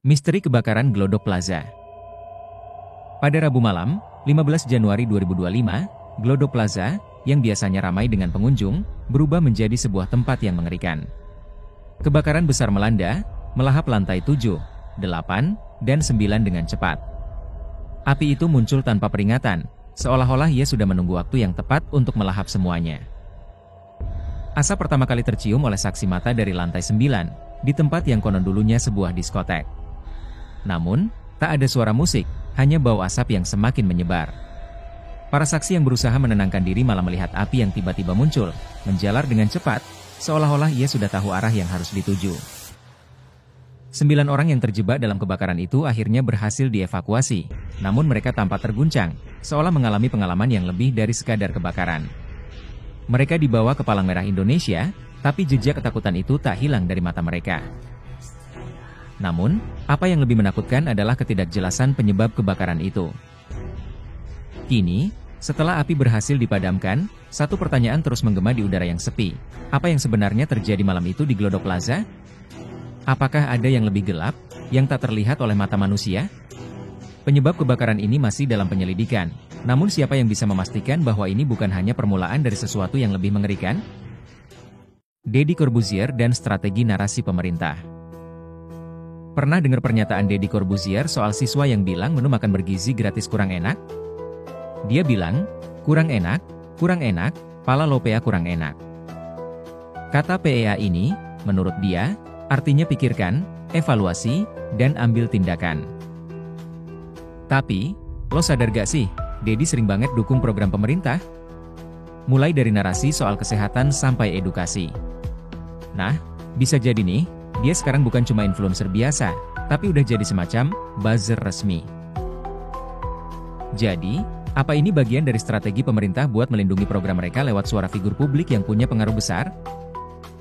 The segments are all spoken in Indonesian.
Misteri kebakaran Glodok Plaza. Pada Rabu malam, 15 Januari 2025, Glodok Plaza, yang biasanya ramai dengan pengunjung, berubah menjadi sebuah tempat yang mengerikan. Kebakaran besar melanda, melahap lantai 7, 8, dan 9 dengan cepat. Api itu muncul tanpa peringatan, seolah-olah ia sudah menunggu waktu yang tepat untuk melahap semuanya. Asap pertama kali tercium oleh saksi mata dari lantai 9, di tempat yang konon dulunya sebuah diskotek. Namun, tak ada suara musik, hanya bau asap yang semakin menyebar. Para saksi yang berusaha menenangkan diri malah melihat api yang tiba-tiba muncul, menjalar dengan cepat, seolah-olah ia sudah tahu arah yang harus dituju. 9 orang yang terjebak dalam kebakaran itu akhirnya berhasil dievakuasi, namun mereka tampak terguncang, seolah mengalami pengalaman yang lebih dari sekadar kebakaran. Mereka dibawa ke Palang Merah Indonesia, tapi jejak ketakutan itu tak hilang dari mata mereka. Namun, apa yang lebih menakutkan adalah ketidakjelasan penyebab kebakaran itu. Kini, setelah api berhasil dipadamkan, satu pertanyaan terus menggema di udara yang sepi. Apa yang sebenarnya terjadi malam itu di Glodok Plaza? Apakah ada yang lebih gelap, yang tak terlihat oleh mata manusia? Penyebab kebakaran ini masih dalam penyelidikan. Namun siapa yang bisa memastikan bahwa ini bukan hanya permulaan dari sesuatu yang lebih mengerikan? Deddy Corbuzier dan strategi narasi pemerintah. Pernah dengar pernyataan Deddy Corbuzier soal siswa yang bilang menu makan bergizi gratis kurang enak? Dia bilang, kurang enak, pala lopea kurang enak. Kata PEA ini, menurut dia, artinya pikirkan, evaluasi, dan ambil tindakan. Tapi, lo sadar gak sih, Deddy sering banget dukung program pemerintah? Mulai dari narasi soal kesehatan sampai edukasi. Nah, bisa jadi nih, dia sekarang bukan cuma influencer biasa, tapi udah jadi semacam buzzer resmi. Jadi, apa ini bagian dari strategi pemerintah buat melindungi program mereka lewat suara figur publik yang punya pengaruh besar?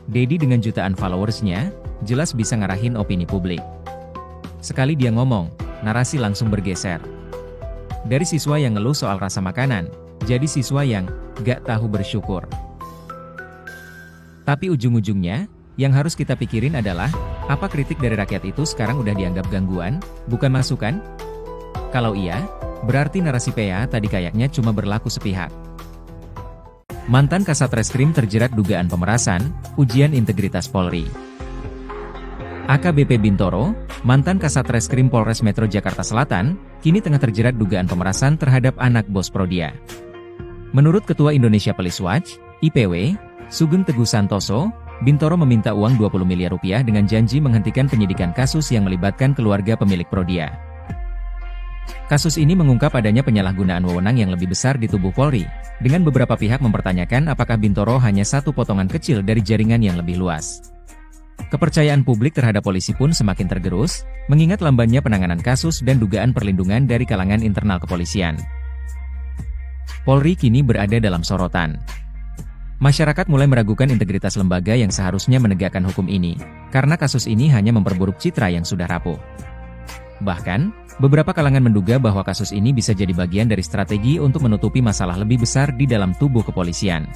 Deddy dengan jutaan followersnya, jelas bisa ngarahin opini publik. Sekali dia ngomong, narasi langsung bergeser. Dari siswa yang ngeluh soal rasa makanan, jadi siswa yang gak tahu bersyukur. Tapi ujung-ujungnya, yang harus kita pikirin adalah, apa kritik dari rakyat itu sekarang udah dianggap gangguan, bukan masukan? Kalau iya, berarti narasi PEA tadi kayaknya cuma berlaku sepihak. Mantan Kasat Reskrim terjerat dugaan pemerasan, ujian integritas Polri. AKBP Bintoro, mantan Kasat Reskrim Polres Metro Jakarta Selatan, kini tengah terjerat dugaan pemerasan terhadap anak bos Prodia. Menurut Ketua Indonesia Police Watch, IPW, Sugeng Teguh Santoso, Bintoro meminta uang 20 miliar rupiah dengan janji menghentikan penyidikan kasus yang melibatkan keluarga pemilik Prodia. Kasus ini mengungkap adanya penyalahgunaan wewenang yang lebih besar di tubuh Polri, dengan beberapa pihak mempertanyakan apakah Bintoro hanya satu potongan kecil dari jaringan yang lebih luas. Kepercayaan publik terhadap polisi pun semakin tergerus, mengingat lambannya penanganan kasus dan dugaan perlindungan dari kalangan internal kepolisian. Polri kini berada dalam sorotan. Masyarakat mulai meragukan integritas lembaga yang seharusnya menegakkan hukum ini, karena kasus ini hanya memperburuk citra yang sudah rapuh. Bahkan, beberapa kalangan menduga bahwa kasus ini bisa jadi bagian dari strategi untuk menutupi masalah lebih besar di dalam tubuh kepolisian.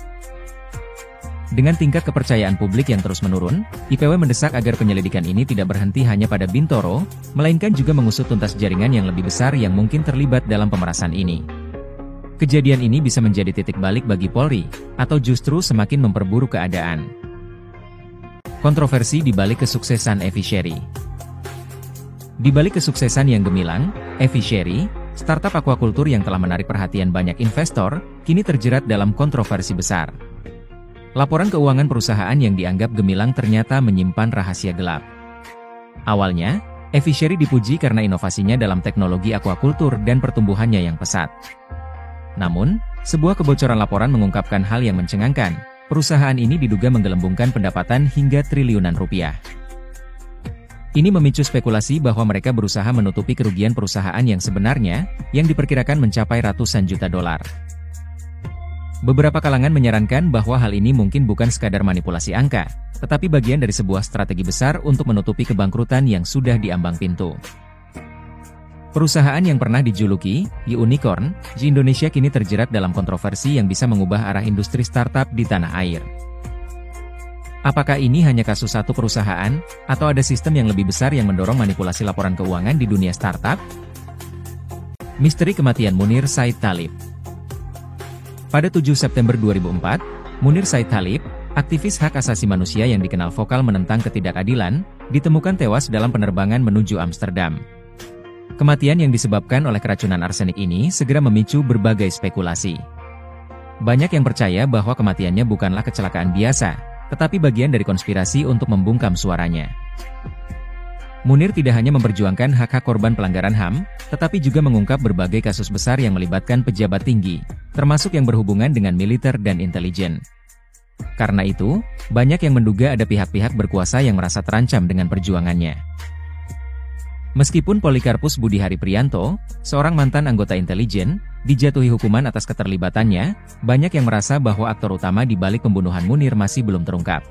Dengan tingkat kepercayaan publik yang terus menurun, IPW mendesak agar penyelidikan ini tidak berhenti hanya pada Bintoro, melainkan juga mengusut tuntas jaringan yang lebih besar yang mungkin terlibat dalam pemerasan ini. Kejadian ini bisa menjadi titik balik bagi Polri, atau justru semakin memperburuk keadaan. Kontroversi di balik kesuksesan Evi Sherry. Di balik kesuksesan yang gemilang, Evi Sherry, startup aquaculture yang telah menarik perhatian banyak investor, kini terjerat dalam kontroversi besar. Laporan keuangan perusahaan yang dianggap gemilang ternyata menyimpan rahasia gelap. Awalnya, Evi Sherry dipuji karena inovasinya dalam teknologi aquaculture dan pertumbuhannya yang pesat. Namun, sebuah kebocoran laporan mengungkapkan hal yang mencengangkan. Perusahaan ini diduga menggelembungkan pendapatan hingga triliunan rupiah. Ini memicu spekulasi bahwa mereka berusaha menutupi kerugian perusahaan yang sebenarnya, yang diperkirakan mencapai ratusan juta dolar. Beberapa kalangan menyarankan bahwa hal ini mungkin bukan sekadar manipulasi angka, tetapi bagian dari sebuah strategi besar untuk menutupi kebangkrutan yang sudah diambang pintu. Perusahaan yang pernah dijuluki unicorn di Indonesia kini terjerat dalam kontroversi yang bisa mengubah arah industri startup di tanah air. Apakah ini hanya kasus satu perusahaan, atau ada sistem yang lebih besar yang mendorong manipulasi laporan keuangan di dunia startup? Misteri kematian Munir Said Thalib. Pada 7 September 2004, Munir Said Thalib, aktivis hak asasi manusia yang dikenal vokal menentang ketidakadilan, ditemukan tewas dalam penerbangan menuju Amsterdam. Kematian yang disebabkan oleh keracunan arsenik ini segera memicu berbagai spekulasi. Banyak yang percaya bahwa kematiannya bukanlah kecelakaan biasa, tetapi bagian dari konspirasi untuk membungkam suaranya. Munir tidak hanya memperjuangkan hak-hak korban pelanggaran HAM, tetapi juga mengungkap berbagai kasus besar yang melibatkan pejabat tinggi, termasuk yang berhubungan dengan militer dan intelijen. Karena itu, banyak yang menduga ada pihak-pihak berkuasa yang merasa terancam dengan perjuangannya. Meskipun Polikarpus Budihari Priyanto, seorang mantan anggota intelijen, dijatuhi hukuman atas keterlibatannya, banyak yang merasa bahwa aktor utama di balik pembunuhan Munir masih belum terungkap.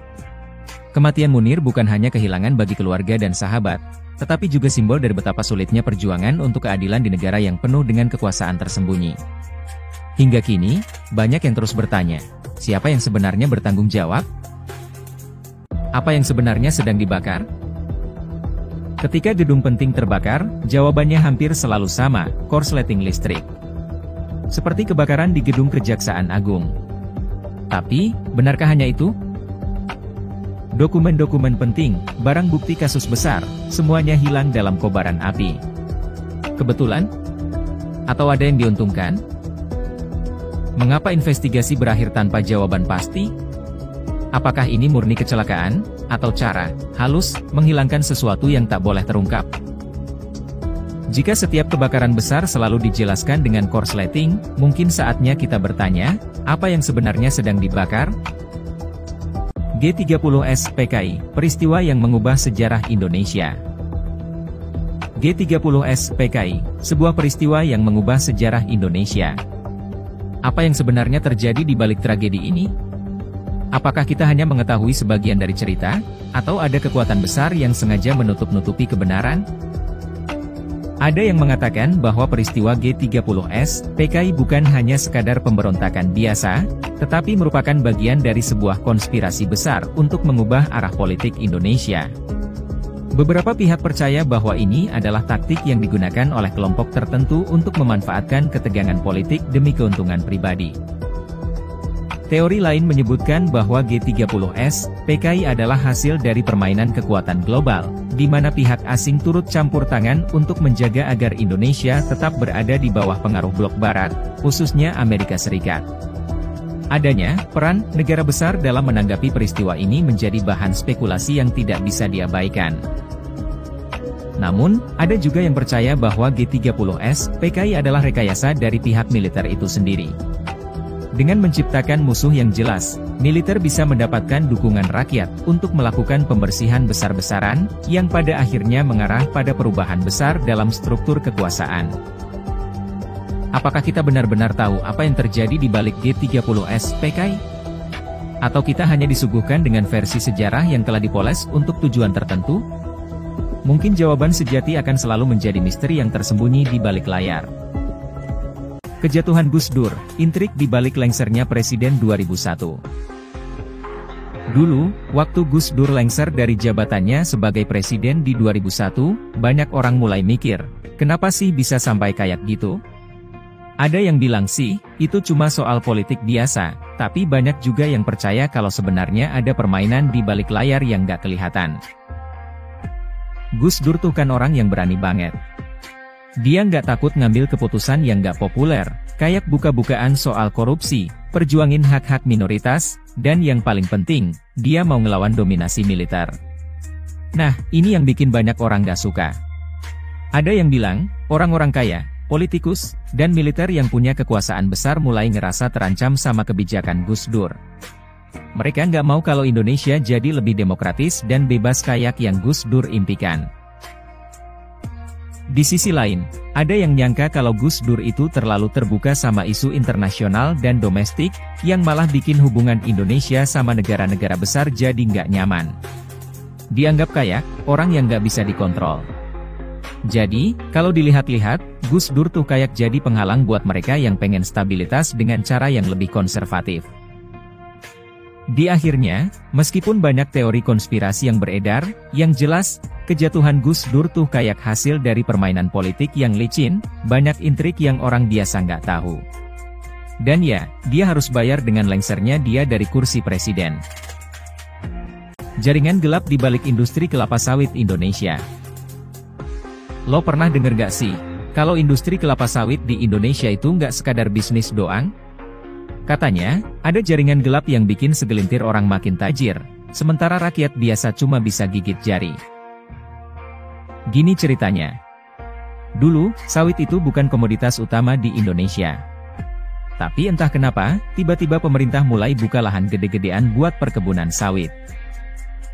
Kematian Munir bukan hanya kehilangan bagi keluarga dan sahabat, tetapi juga simbol dari betapa sulitnya perjuangan untuk keadilan di negara yang penuh dengan kekuasaan tersembunyi. Hingga kini, banyak yang terus bertanya, siapa yang sebenarnya bertanggung jawab? Apa yang sebenarnya sedang dibakar? Ketika gedung penting terbakar, jawabannya hampir selalu sama, korsleting listrik. Seperti kebakaran di gedung Kejaksaan Agung. Tapi, benarkah hanya itu? Dokumen-dokumen penting, barang bukti kasus besar, semuanya hilang dalam kobaran api. Kebetulan? Atau ada yang diuntungkan? Mengapa investigasi berakhir tanpa jawaban pasti? Apakah ini murni kecelakaan, atau cara halus menghilangkan sesuatu yang tak boleh terungkap? Jika setiap kebakaran besar selalu dijelaskan dengan korsleting, mungkin saatnya kita bertanya, apa yang sebenarnya sedang dibakar? G30S PKI, peristiwa yang mengubah sejarah Indonesia. G30S PKI, sebuah peristiwa yang mengubah sejarah Indonesia. Apa yang sebenarnya terjadi di balik tragedi ini? Apakah kita hanya mengetahui sebagian dari cerita, atau ada kekuatan besar yang sengaja menutup-nutupi kebenaran? Ada yang mengatakan bahwa peristiwa G30S PKI bukan hanya sekadar pemberontakan biasa, tetapi merupakan bagian dari sebuah konspirasi besar untuk mengubah arah politik Indonesia. Beberapa pihak percaya bahwa ini adalah taktik yang digunakan oleh kelompok tertentu untuk memanfaatkan ketegangan politik demi keuntungan pribadi. Teori lain menyebutkan bahwa G30S PKI adalah hasil dari permainan kekuatan global, di mana pihak asing turut campur tangan untuk menjaga agar Indonesia tetap berada di bawah pengaruh blok barat, khususnya Amerika Serikat. Adanya peran negara besar dalam menanggapi peristiwa ini menjadi bahan spekulasi yang tidak bisa diabaikan. Namun, ada juga yang percaya bahwa G30S PKI adalah rekayasa dari pihak militer itu sendiri. Dengan menciptakan musuh yang jelas, militer bisa mendapatkan dukungan rakyat untuk melakukan pembersihan besar-besaran, yang pada akhirnya mengarah pada perubahan besar dalam struktur kekuasaan. Apakah kita benar-benar tahu apa yang terjadi di balik G30S PKI? Atau kita hanya disuguhkan dengan versi sejarah yang telah dipoles untuk tujuan tertentu? Mungkin jawaban sejati akan selalu menjadi misteri yang tersembunyi di balik layar. Kejatuhan Gus Dur, intrik di balik lengsernya Presiden 2001. Dulu, waktu Gus Dur lengser dari jabatannya sebagai presiden di 2001, banyak orang mulai mikir, kenapa sih bisa sampai kayak gitu? Ada yang bilang sih, itu cuma soal politik biasa, tapi banyak juga yang percaya kalau sebenarnya ada permainan di balik layar yang gak kelihatan. Gus Dur tuh kan orang yang berani banget. Dia nggak takut ngambil keputusan yang nggak populer, kayak buka-bukaan soal korupsi, perjuangin hak-hak minoritas, dan yang paling penting, dia mau ngelawan dominasi militer. Nah, ini yang bikin banyak orang nggak suka. Ada yang bilang, orang-orang kaya, politikus, dan militer yang punya kekuasaan besar mulai ngerasa terancam sama kebijakan Gus Dur. Mereka nggak mau kalau Indonesia jadi lebih demokratis dan bebas kayak yang Gus Dur impikan. Di sisi lain, ada yang nyangka kalau Gus Dur itu terlalu terbuka sama isu internasional dan domestik, yang malah bikin hubungan Indonesia sama negara-negara besar jadi nggak nyaman. Dianggap kayak orang yang nggak bisa dikontrol. Jadi, kalau dilihat-lihat, Gus Dur tuh kayak jadi penghalang buat mereka yang pengen stabilitas dengan cara yang lebih konservatif. Di akhirnya, meskipun banyak teori konspirasi yang beredar, yang jelas, kejatuhan Gus Dur tuh kayak hasil dari permainan politik yang licin, banyak intrik yang orang biasa nggak tahu. Dan ya, dia harus bayar dengan lengsernya dia dari kursi presiden. Jaringan gelap di balik industri kelapa sawit Indonesia. Lo pernah denger gak sih, kalau industri kelapa sawit di Indonesia itu nggak sekadar bisnis doang? Katanya, ada jaringan gelap yang bikin segelintir orang makin tajir, sementara rakyat biasa cuma bisa gigit jari. Gini ceritanya. Dulu, sawit itu bukan komoditas utama di Indonesia. Tapi entah kenapa, tiba-tiba pemerintah mulai buka lahan gede-gedean buat perkebunan sawit.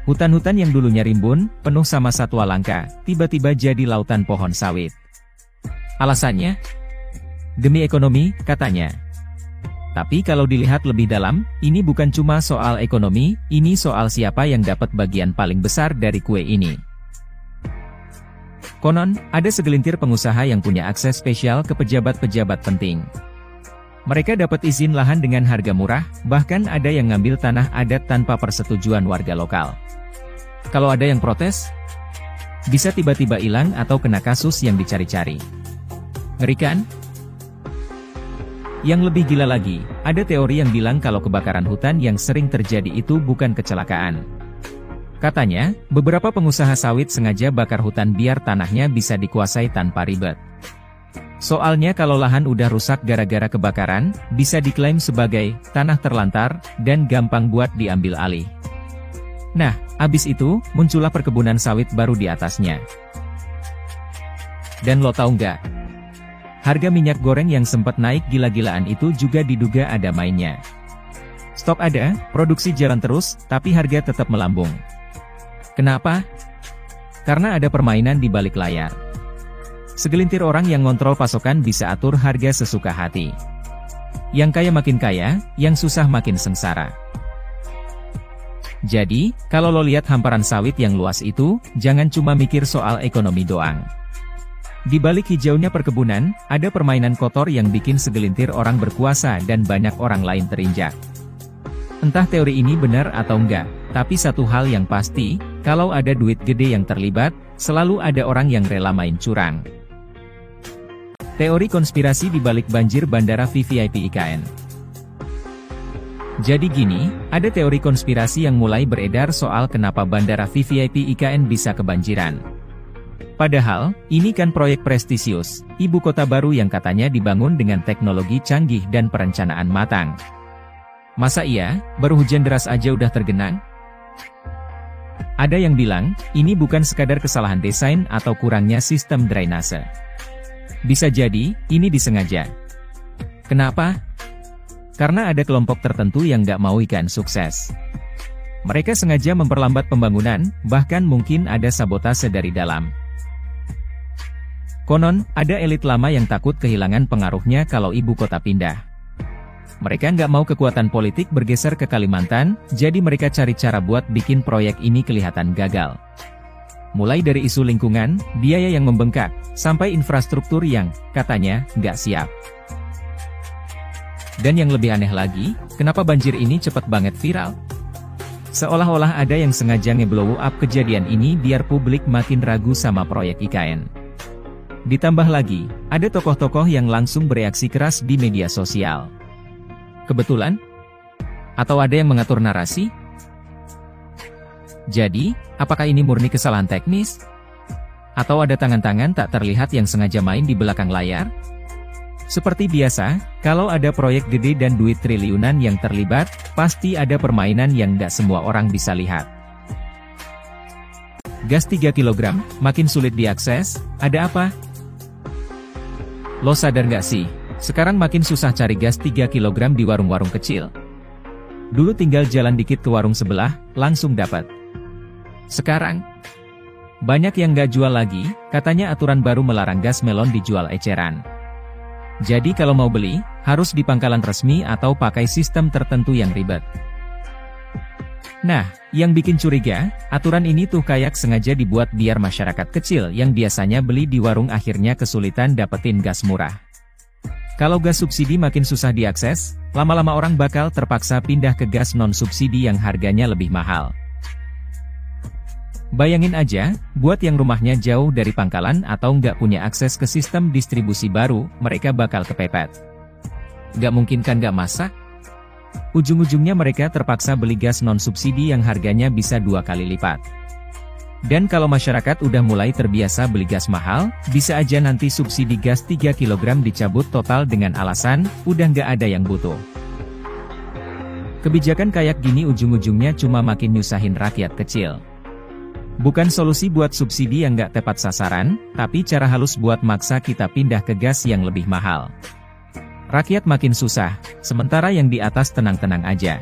Hutan-hutan yang dulunya rimbun, penuh sama satwa langka, tiba-tiba jadi lautan pohon sawit. Alasannya? Demi ekonomi, katanya. Tapi kalau dilihat lebih dalam, ini bukan cuma soal ekonomi, ini soal siapa yang dapat bagian paling besar dari kue ini. Konon, ada segelintir pengusaha yang punya akses spesial ke pejabat-pejabat penting. Mereka dapat izin lahan dengan harga murah, bahkan ada yang ngambil tanah adat tanpa persetujuan warga lokal. Kalau ada yang protes, bisa tiba-tiba hilang atau kena kasus yang dicari-cari. Ngeri kan? Yang lebih gila lagi, ada teori yang bilang kalau kebakaran hutan yang sering terjadi itu bukan kecelakaan. Katanya, beberapa pengusaha sawit sengaja bakar hutan biar tanahnya bisa dikuasai tanpa ribet. Soalnya kalau lahan udah rusak gara-gara kebakaran, bisa diklaim sebagai tanah terlantar, dan gampang buat diambil alih. Nah, abis itu, muncullah perkebunan sawit baru di atasnya. Dan lo tahu nggak? Harga minyak goreng yang sempat naik gila-gilaan itu juga diduga ada mainnya. Stok ada, produksi jalan terus, tapi harga tetap melambung. Kenapa? Karena ada permainan di balik layar. Segelintir orang yang ngontrol pasokan bisa atur harga sesuka hati. Yang kaya makin kaya, yang susah makin sengsara. Jadi, kalau lo lihat hamparan sawit yang luas itu, jangan cuma mikir soal ekonomi doang. Di balik hijaunya perkebunan, ada permainan kotor yang bikin segelintir orang berkuasa dan banyak orang lain terinjak. Entah teori ini benar atau enggak, tapi satu hal yang pasti, kalau ada duit gede yang terlibat, selalu ada orang yang rela main curang. Teori konspirasi di balik banjir Bandara VVIP IKN. Jadi gini, ada teori konspirasi yang mulai beredar soal kenapa Bandara VVIP IKN bisa kebanjiran. Padahal, ini kan proyek prestisius, ibu kota baru yang katanya dibangun dengan teknologi canggih dan perencanaan matang. Masa iya, baru hujan deras aja udah tergenang? Ada yang bilang, ini bukan sekadar kesalahan desain atau kurangnya sistem drainase. Bisa jadi, ini disengaja. Kenapa? Karena ada kelompok tertentu yang nggak mau IKN sukses. Mereka sengaja memperlambat pembangunan, bahkan mungkin ada sabotase dari dalam. Konon, ada elit lama yang takut kehilangan pengaruhnya kalau ibu kota pindah. Mereka nggak mau kekuatan politik bergeser ke Kalimantan, jadi mereka cari cara buat bikin proyek ini kelihatan gagal. Mulai dari isu lingkungan, biaya yang membengkak, sampai infrastruktur yang, katanya, nggak siap. Dan yang lebih aneh lagi, kenapa banjir ini cepat banget viral? Seolah-olah ada yang sengaja nge-blow up kejadian ini biar publik makin ragu sama proyek IKN. Ditambah lagi, ada tokoh-tokoh yang langsung bereaksi keras di media sosial. Kebetulan? Atau ada yang mengatur narasi? Jadi, apakah ini murni kesalahan teknis? Atau ada tangan-tangan tak terlihat yang sengaja main di belakang layar? Seperti biasa, kalau ada proyek gede dan duit triliunan yang terlibat, pasti ada permainan yang nggak semua orang bisa lihat. Gas 3 kg, makin sulit diakses, ada apa? Lo sadar nggak sih, sekarang makin susah cari gas 3 kg di warung-warung kecil. Dulu tinggal jalan dikit ke warung sebelah, langsung dapat. Sekarang, banyak yang nggak jual lagi, katanya aturan baru melarang gas melon dijual eceran. Jadi kalau mau beli, harus di pangkalan resmi atau pakai sistem tertentu yang ribet. Nah, yang bikin curiga, aturan ini tuh kayak sengaja dibuat biar masyarakat kecil yang biasanya beli di warung akhirnya kesulitan dapetin gas murah. Kalau gas subsidi makin susah diakses, lama-lama orang bakal terpaksa pindah ke gas non-subsidi yang harganya lebih mahal. Bayangin aja, buat yang rumahnya jauh dari pangkalan atau nggak punya akses ke sistem distribusi baru, mereka bakal kepepet. Nggak mungkin kan nggak masak? Ujung-ujungnya mereka terpaksa beli gas non-subsidi yang harganya bisa 2 kali lipat. Dan kalau masyarakat udah mulai terbiasa beli gas mahal, bisa aja nanti subsidi gas 3 kg dicabut total dengan alasan, udah nggak ada yang butuh. Kebijakan kayak gini ujung-ujungnya cuma makin nyusahin rakyat kecil. Bukan solusi buat subsidi yang nggak tepat sasaran, tapi cara halus buat maksa kita pindah ke gas yang lebih mahal. Rakyat makin susah, sementara yang di atas tenang-tenang aja.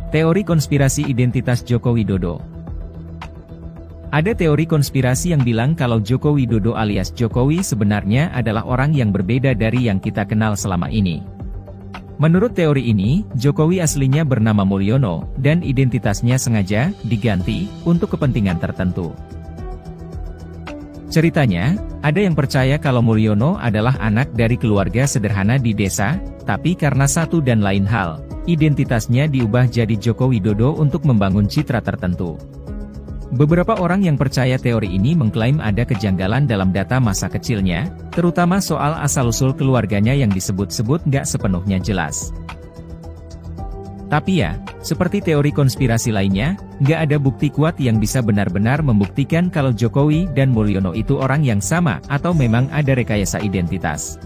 Teori konspirasi identitas Joko Widodo. Ada teori konspirasi yang bilang kalau Joko Widodo alias Jokowi sebenarnya adalah orang yang berbeda dari yang kita kenal selama ini. Menurut teori ini, Jokowi aslinya bernama Mulyono, dan identitasnya sengaja diganti untuk kepentingan tertentu. Ceritanya, ada yang percaya kalau Mulyono adalah anak dari keluarga sederhana di desa, tapi karena satu dan lain hal, identitasnya diubah jadi Joko Widodo untuk membangun citra tertentu. Beberapa orang yang percaya teori ini mengklaim ada kejanggalan dalam data masa kecilnya, terutama soal asal-usul keluarganya yang disebut-sebut nggak sepenuhnya jelas. Tapi ya, seperti teori konspirasi lainnya, nggak ada bukti kuat yang bisa benar-benar membuktikan kalau Jokowi dan Mulyono itu orang yang sama atau memang ada rekayasa identitas.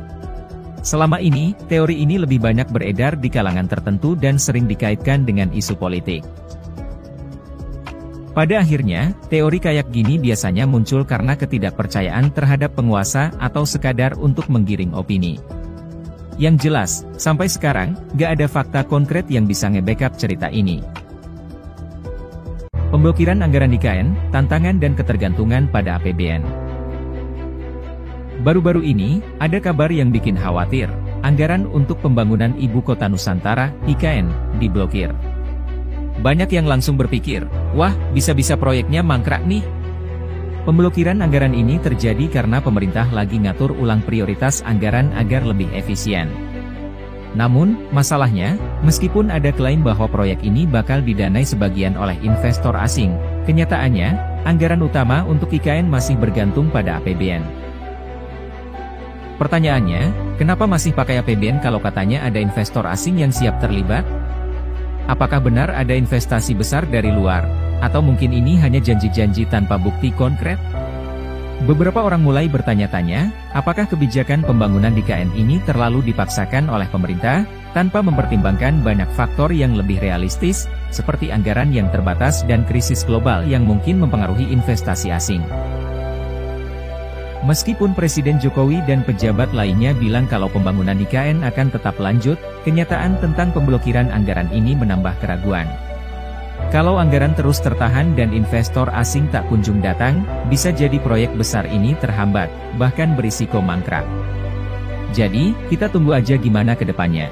Selama ini, teori ini lebih banyak beredar di kalangan tertentu dan sering dikaitkan dengan isu politik. Pada akhirnya, teori kayak gini biasanya muncul karena ketidakpercayaan terhadap penguasa atau sekadar untuk menggiring opini. Yang jelas, sampai sekarang, nggak ada fakta konkret yang bisa nge-backup cerita ini. Pemblokiran anggaran IKN, tantangan dan ketergantungan pada APBN. Baru-baru ini, ada kabar yang bikin khawatir, anggaran untuk pembangunan Ibu Kota Nusantara, IKN, diblokir. Banyak yang langsung berpikir, wah, bisa-bisa proyeknya mangkrak nih. Pemblokiran anggaran ini terjadi karena pemerintah lagi ngatur ulang prioritas anggaran agar lebih efisien. Namun, masalahnya, meskipun ada klaim bahwa proyek ini bakal didanai sebagian oleh investor asing, kenyataannya, anggaran utama untuk IKN masih bergantung pada APBN. Pertanyaannya, kenapa masih pakai APBN kalau katanya ada investor asing yang siap terlibat? Apakah benar ada investasi besar dari luar, atau mungkin ini hanya janji-janji tanpa bukti konkret? Beberapa orang mulai bertanya-tanya, apakah kebijakan pembangunan di IKN ini terlalu dipaksakan oleh pemerintah, tanpa mempertimbangkan banyak faktor yang lebih realistis, seperti anggaran yang terbatas dan krisis global yang mungkin mempengaruhi investasi asing. Meskipun Presiden Jokowi dan pejabat lainnya bilang kalau pembangunan IKN akan tetap lanjut, kenyataan tentang pemblokiran anggaran ini menambah keraguan. Kalau anggaran terus tertahan dan investor asing tak kunjung datang, bisa jadi proyek besar ini terhambat, bahkan berisiko mangkrak. Jadi, kita tunggu aja gimana ke depannya.